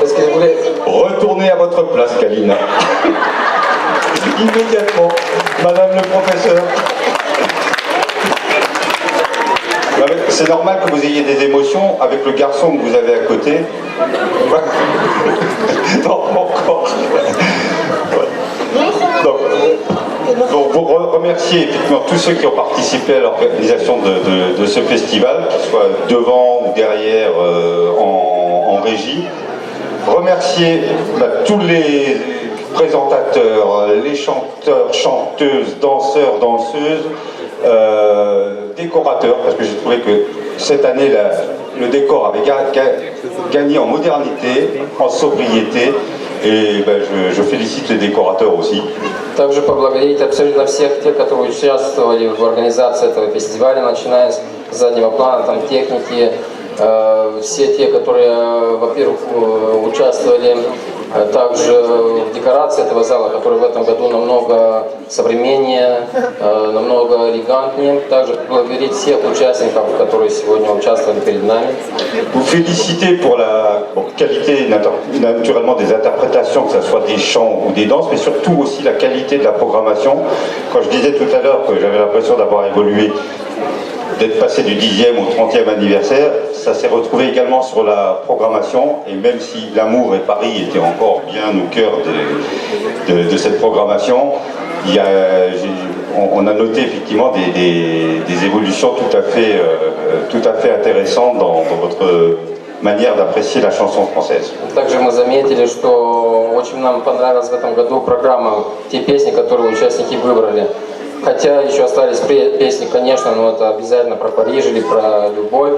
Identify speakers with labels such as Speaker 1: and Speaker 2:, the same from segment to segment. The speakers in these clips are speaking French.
Speaker 1: Est-ce que vous voulez...
Speaker 2: Retournez à votre place, Kalina. Immédiatement, Madame le professeur. C'est normal que vous ayez des émotions avec le garçon que vous avez à côté. Non, encore. Donc vous remerciez effectivement tous ceux qui ont participé à l'organisation de ce festival, qu'ils soient devant ou derrière en régie. Remercier tous les présentateurs, les chanteurs, chanteuses, danseurs, danseuses, décorateurs, parce que j'ai trouvé que cette année le décor avait gagné en modernité, en sobriété, et je félicite les décorateurs aussi.
Speaker 1: Также поблагодарить абсолютно всех тех, которые участвовали в организации этого фестиваля, начиная с заднего плана, там техники, все те, которые, во-первых, участвовали также в декорации этого зала, который в этом году намного современнее, намного элегантнее. Также поблагодарить всех участников, которые сегодня участвовали перед нами.
Speaker 2: Vous féliciter pour la qualité naturellement des interprétations, que ce soit des chants ou des danses, mais surtout aussi la qualité de la programmation. Quand je disais tout à l'heure que j'avais l'impression d'avoir évolué, d'être passé du 10e au 30e anniversaire, ça s'est retrouvé également sur la programmation, et même si l'amour et Paris étaient encore bien au cœur de cette programmation, on a noté effectivement des évolutions tout à fait intéressantes dans votre manière d'apprécier la chanson française.
Speaker 1: Также мы заметили, что очень нам понравилась в этом году программа, те песни, которые участники выбрали. Хотя еще остались песни, конечно, но это обязательно про Париж или про любовь.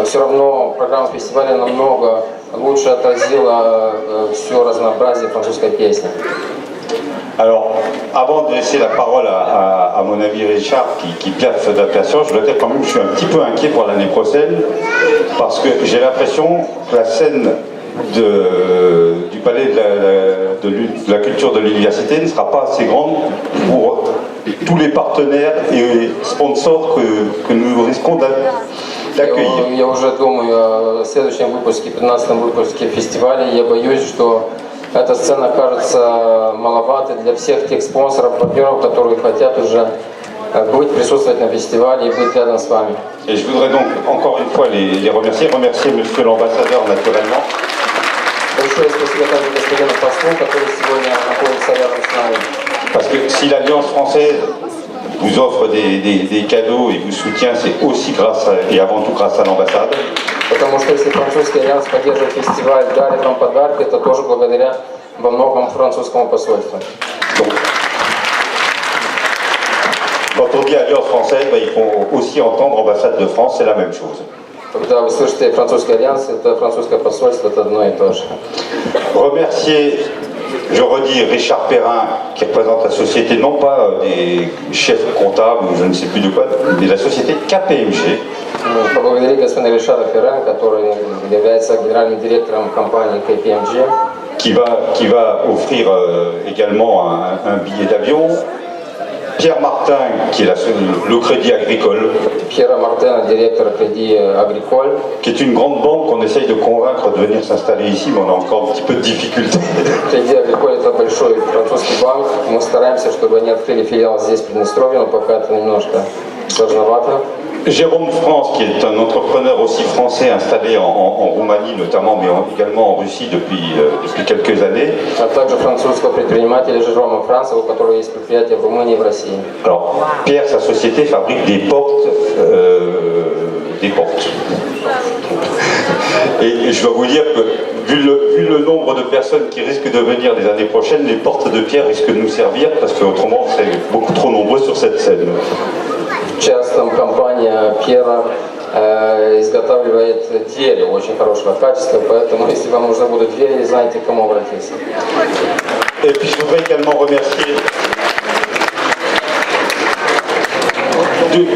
Speaker 1: Все равно программа фестиваля намного лучше отразила все разнообразие французской песни.
Speaker 2: Alors, avant de laisser la parole à mon ami Richard qui piaffe d'impatience, je dois dire quand même que je suis un petit peu inquiet pour l'année prochaine, parce que j'ai l'impression que la scène du palais de la culture de l'université ne sera pas assez grande pour tous les partenaires et sponsors que nous risquons d'accueillir.
Speaker 1: Я уже думаю о следующем выпуске, 15-м выпуске фестиваля. Я боюсь, что эта сцена окажется маловатой для всех тех спонсоров, партнеров, которые хотят уже присутствовать на фестивале и быть рядом с вами.
Speaker 2: Et je voudrais donc encore une fois les remercier monsieur l'ambassadeur naturellement.
Speaker 1: Большое спасибо также господину послу, который сегодня находится рядом с нами.
Speaker 2: Parce que si l'Alliance française vous offre des cadeaux et vous soutient, c'est aussi grâce et avant tout grâce à l'ambassade.
Speaker 1: Потому что если французский альянс поддерживает фестиваль, дарит вам подарки, это тоже благодаря во многом французскому посольству.
Speaker 2: Donc, quand on dit Alliance française, il faut aussi entendre ambassade de France, c'est la même chose.
Speaker 1: Когда вы слышите французский альянс, это французское посольство, это одно и то же.
Speaker 2: Remercier, je redis, Richard Perrin, qui représente la société, non pas des chefs comptables ou je ne sais plus de quoi, mais la société KPMG.
Speaker 1: Поблагодарить господина Ришара Перрен, который является генеральным директором компании KPMG.
Speaker 2: Qui va offrir également un billet d'avion. Pierre Martin, qui est le Crédit Agricole.
Speaker 1: Pierre Martin, directeur Crédit Agricole.
Speaker 2: Qui est une grande banque qu'on essaye de convaincre de venir s'installer ici, mais on a encore un petit peu de difficultés.
Speaker 1: Crédit Agricole это большой французский банк. Мы стараемся, чтобы они открыли филиал здесь, в Приднестровье, но пока это немножко сложновато.
Speaker 2: Jérôme France, qui est un entrepreneur aussi français installé en Roumanie notamment, mais également en Russie depuis quelques années.
Speaker 1: А также французского предпринимателя Жерома Франца, у которого есть предприятие в Румынии и в России.
Speaker 2: Alors, Pierre, sa société fabrique des portes. Et je dois vous dire que, vu le nombre de personnes qui risquent de venir les années prochaines, les portes de Pierre risquent de nous servir, parce qu'autrement, on serait beaucoup trop nombreux sur cette scène.
Speaker 1: Сейчас там компания Пьера изготавливает двери очень хорошего качества, поэтому если вам нужны будут двери, знаете, к кому обратиться.
Speaker 2: Et puis je voudrais également remercier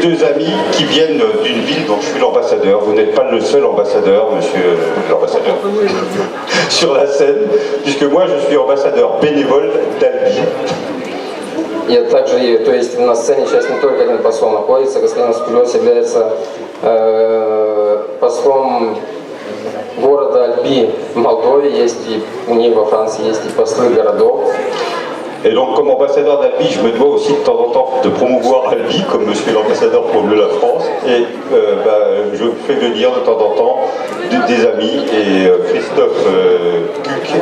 Speaker 2: deux amis qui viennent d'une ville dont je suis l'ambassadeur. Vous n'êtes pas le seul ambassadeur, monsieur l'ambassadeur, sur la scène, puisque moi je suis ambassadeur bénévole d'Albi.
Speaker 1: И также, то есть на сцене сейчас не только один посол находится, господин Скулёс является послом города Альби в Молдове, есть и у них во Франции есть и послы городов.
Speaker 2: Et donc, comme ambassadeur d'Albi, je me dois aussi de temps en temps de promouvoir Albi, comme je suis l'ambassadeur pour mieux la France. Et je fais venir de temps en temps des amis, et Christophe Cuc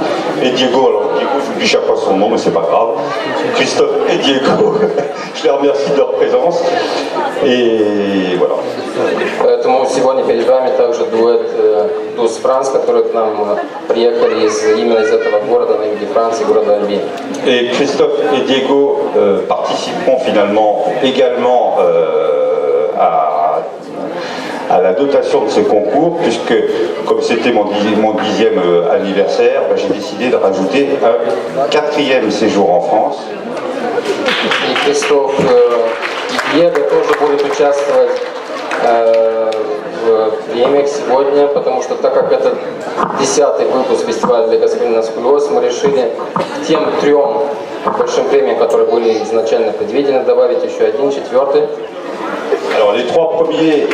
Speaker 2: et Diego. Alors, Diego, j'oublie chaque fois son nom, mais c'est pas grave. Christophe et Diego, je les remercie de leur présence. Et voilà.
Speaker 1: Поэтому сегодня перед вами также дуэт Дус Франс, которые к нам приехали именно из этого города, на юге Франции, города Альби.
Speaker 2: Et Christophe et Diego participeront finalement également à la dotation de ce concours, puisque comme c'était mon 10e anniversaire, j'ai décidé de rajouter un 4e séjour en France.
Speaker 1: И Кристоф и Диего тоже будут участвовать в премиях сегодня, потому что так как это 10-й выпуск фестиваля для господина Скулиоз, мы решили к тем 3 большим премиям, которые были изначально предвидены, добавить еще один, 4-й.
Speaker 2: Alors les 3 premiers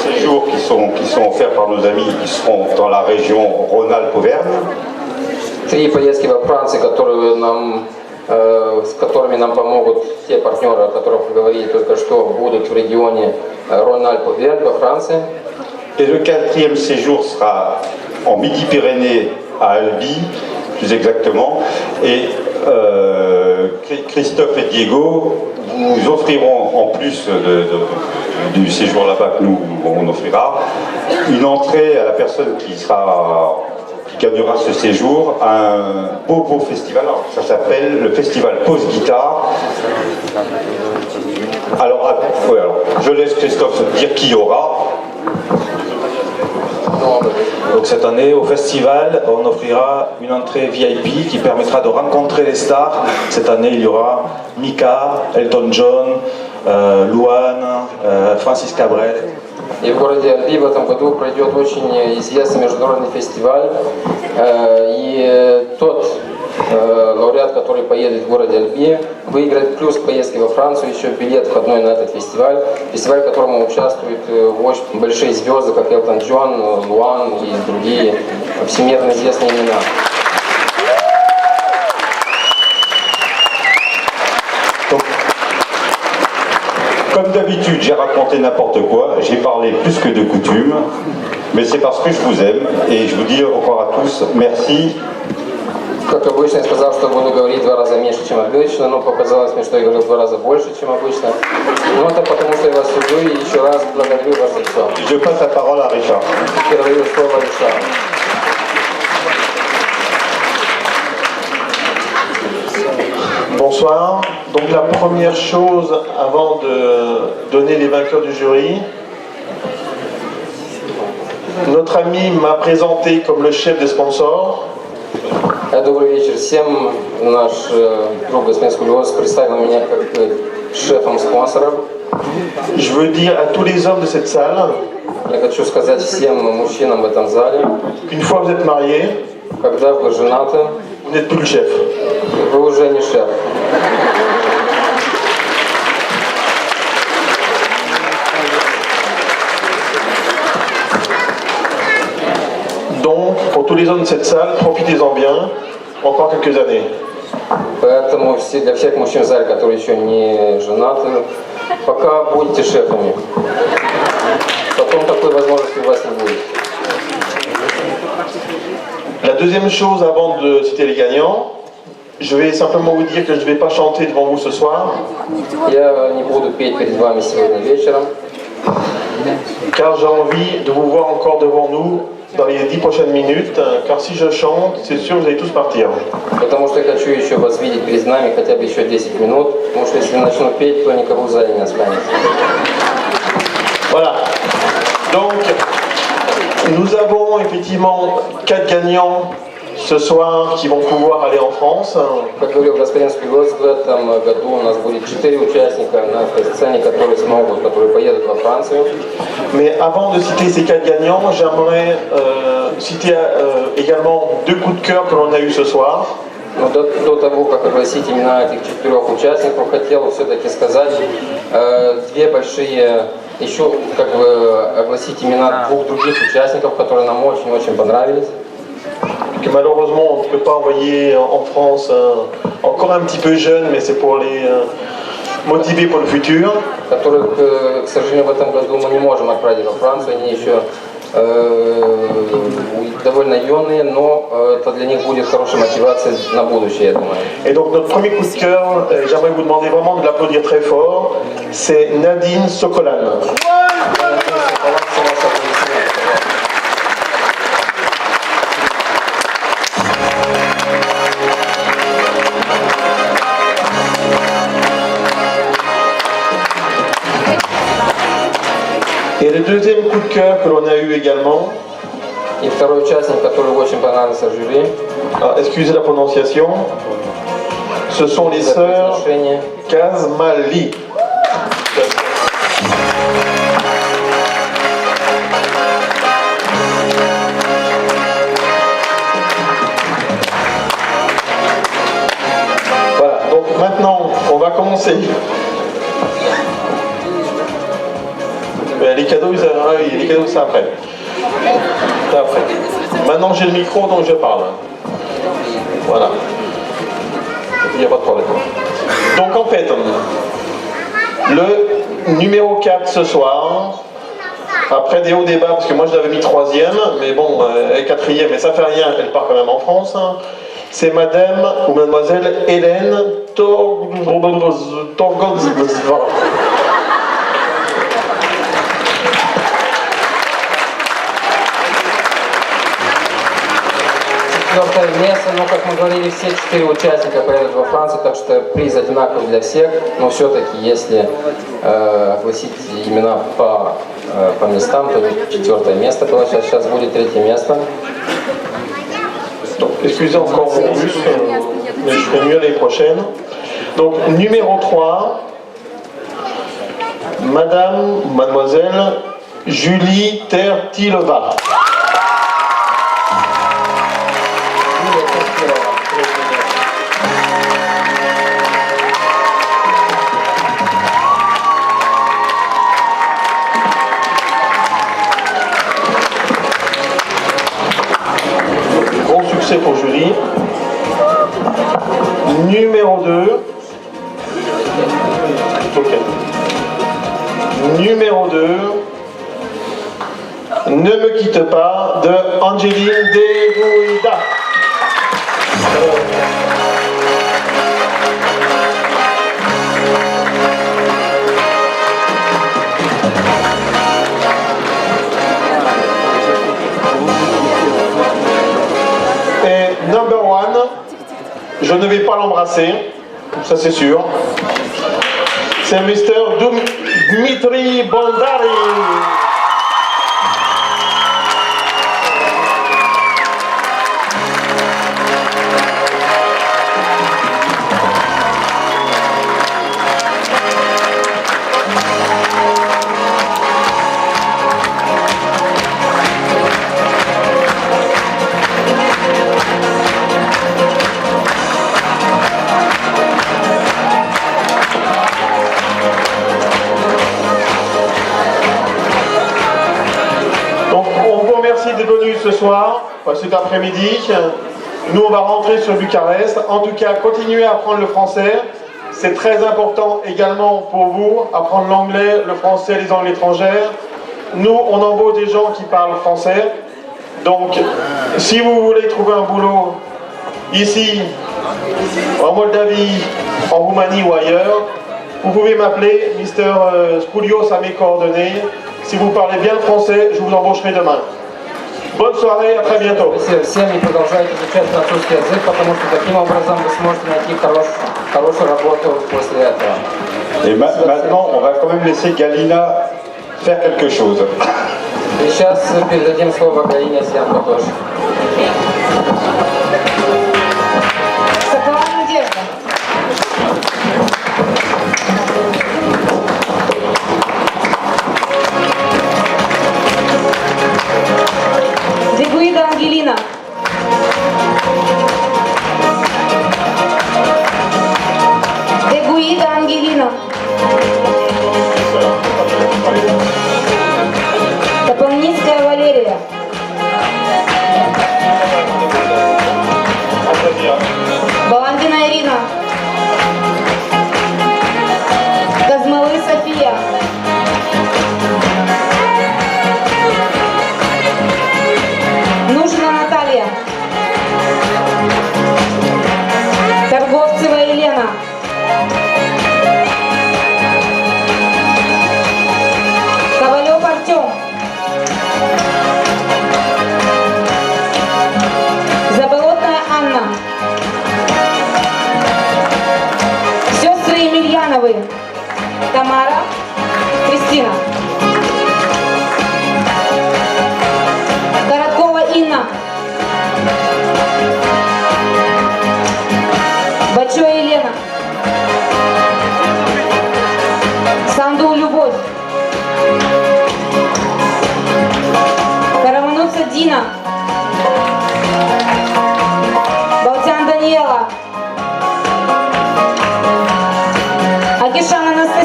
Speaker 2: séjours qui sont offerts par nos amis, qui seront dans la région Rhône-Alpes-Auvergne.
Speaker 1: 3 поездки во Франции, с которыми нам помогут те партнеры, о которых вы говорили только что, будут в регионе Рhône-Alpes-Auvergne во Франции.
Speaker 2: Et le 4e séjour sera en Midi-Pyrénées à Albi, plus exactement. Et Christophe et Diego vous offriront, en plus du séjour là-bas que nous on offrira, une entrée à la personne qui gagnera ce séjour, un beau festival. Alors, ça s'appelle le festival Pause Guitare. Alors, je laisse Christophe dire qui y aura.
Speaker 3: Donc cette année, au festival, on offrira une entrée VIP qui permettra de rencontrer les stars. Cette année, il y aura Mika, Elton John, Luan, Francis Cabrel.
Speaker 1: И в городе Альби в этом году пройдет очень известный международный фестиваль. И тот лауреат, который поедет в городе Альби, выиграет плюс к поездке во Францию еще билет входной на этот фестиваль. Фестиваль, в котором участвуют очень большие звезды, как Элтон Джон, Луан и другие всемирно известные имена.
Speaker 2: Comme d'habitude, j'ai raconté n'importe quoi, j'ai parlé plus que de coutume, mais c'est parce que je vous aime, et je vous dis encore à tous, merci.
Speaker 1: Как обычно, я сказал, что буду говорить 2 раза меньше, чем обычно, но показалось мне, что я говорил 2 раза больше, чем обычно. Но это потому, что я вас люблю, и еще раз благодарю вас за все.
Speaker 2: Je passe la parole à Richard.
Speaker 1: Передаю слово Ришару.
Speaker 4: Bonsoir. Donc la première chose avant de donner les vainqueurs du jury, notre ami m'a présenté comme le chef des sponsors.
Speaker 1: Добрый вечер всем. Наш друг господин Скулиоз представил меня как шефом спонсоров.
Speaker 4: Je veux dire à tous les hommes de cette salle,
Speaker 1: Я хочу сказать всем мужчинам в этом зале,
Speaker 4: qu'une fois vous êtes mariés,
Speaker 1: когда вы женаты,
Speaker 4: vous n'êtes plus le chef.
Speaker 1: вы уже не шеф.
Speaker 4: Donc, pour tous les hommes de cette salle, profitez-en bien, encore quelques années.
Speaker 1: Поэтому для всех мужчин в зале, которые еще не женаты, пока будьте шефами. Потом такой возможности у вас не будет.
Speaker 4: La deuxième chose avant de citer les gagnants, je vais simplement vous dire que je ne vais pas chanter devant vous ce soir.
Speaker 1: Я не буду петь перед вами сегодня вечером,
Speaker 4: Car j'ai envie de vous voir encore devant nous dans les 10 prochaines minutes, car si je chante, c'est sûr que vous allez tous partir.
Speaker 1: потому что я хочу еще вас видеть перед нами хотя бы еще 10 минут, потому что если начну петь, то никого в зале не останется.
Speaker 4: Voilà. Donc, nous avons effectivement 4 gagnants ce soir qui vont pouvoir aller en France.
Speaker 1: Как говорил господин Скулиоз, в этом году у нас будет 4 участника на этой сцене, которые поедут во Францию.
Speaker 4: Mais avant de citer ces 4 gagnants, j'aimerais citer également 2 coups de cœur que l'on a eu ce soir.
Speaker 1: Но до того, как огласить имена этих 4 участников, хотел все-таки сказать 2 большие еще как бы огласить имена двух других участников, которые нам очень-очень понравились.
Speaker 4: Que malheureusement on ne peut pas envoyer en France encore un petit peu jeune, mais c'est pour les motiver pour le futur.
Speaker 1: Которых, к сожалению, в этом году мы не можем отправить во Францию, они еще довольно юные, но это для них будет хорошей мотивацией на будущее, я думаю.
Speaker 4: Et donc notre premier coup de cœur, j'aimerais vous demander vraiment de l'applaudir très fort, c'est Nadine Sokolan. Et le deuxième coup de cœur que l'on a eu également,
Speaker 1: И второй участник, который очень понравился в жюри,
Speaker 4: excusez la prononciation, ce sont les
Speaker 1: за
Speaker 4: sœurs
Speaker 1: произношение,
Speaker 4: Kazmali. Voilà, donc maintenant on va commencer. Les cadeaux, les cadeaux c'est après. C'est après. Maintenant j'ai le micro donc je parle. Voilà. Il n'y a pas de problème. Donc en fait, le numéro 4 ce soir, après des hauts débats, parce que moi je l'avais mis 3e, mais bon, elle est 4e, mais ça fait rien, elle part quand même en France. C'est madame ou mademoiselle Hélène Torgodzva.
Speaker 1: Четвертое место, но, как мы говорили, все 4 участника поедут во Францию, так что приз одинаковый для всех, но все-таки, если огласить имена по местам, то 4 место получается, сейчас будет 3 место.
Speaker 4: Donc, excusez encore mon russe, mais je ferai mieux l'année prochaine. Donc, numéro 3, madame, mademoiselle Julie Tertilova. Gros succès pour Julie. Numéro 2. Ok. Numéro 2. Ne me quitte pas de Angeline Deguida. Et number 1, je ne vais pas l'embrasser, ça c'est sûr. C'est Mr. Dmitri Bondari. Ce soir, cet après-midi, nous on va rentrer sur Bucarest. En tout cas, continuez à apprendre le français. C'est très important également pour vous, apprendre l'anglais, le français, les langues étrangères. Nous, on embauche des gens qui parlent français. Donc, si vous voulez trouver un boulot ici, en Moldavie, en Roumanie ou ailleurs, vous pouvez m'appeler, Mr. Spoulios a mes coordonnées. Si vous parlez bien le français, je vous embaucherai demain. Bonne soirée, à très bientôt.
Speaker 1: Всем не продолжайте изучать французский язык, потому что таким образом вы сможете найти хорошую работу после этого.
Speaker 2: Et maintenant, on va quand même laisser Galina faire quelque chose.
Speaker 1: И сейчас передадим слово Галине Сьянко тоже.
Speaker 5: Соколова Надежда. Дегуида Ангелина. Дегуида Ангелина.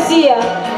Speaker 5: Merci.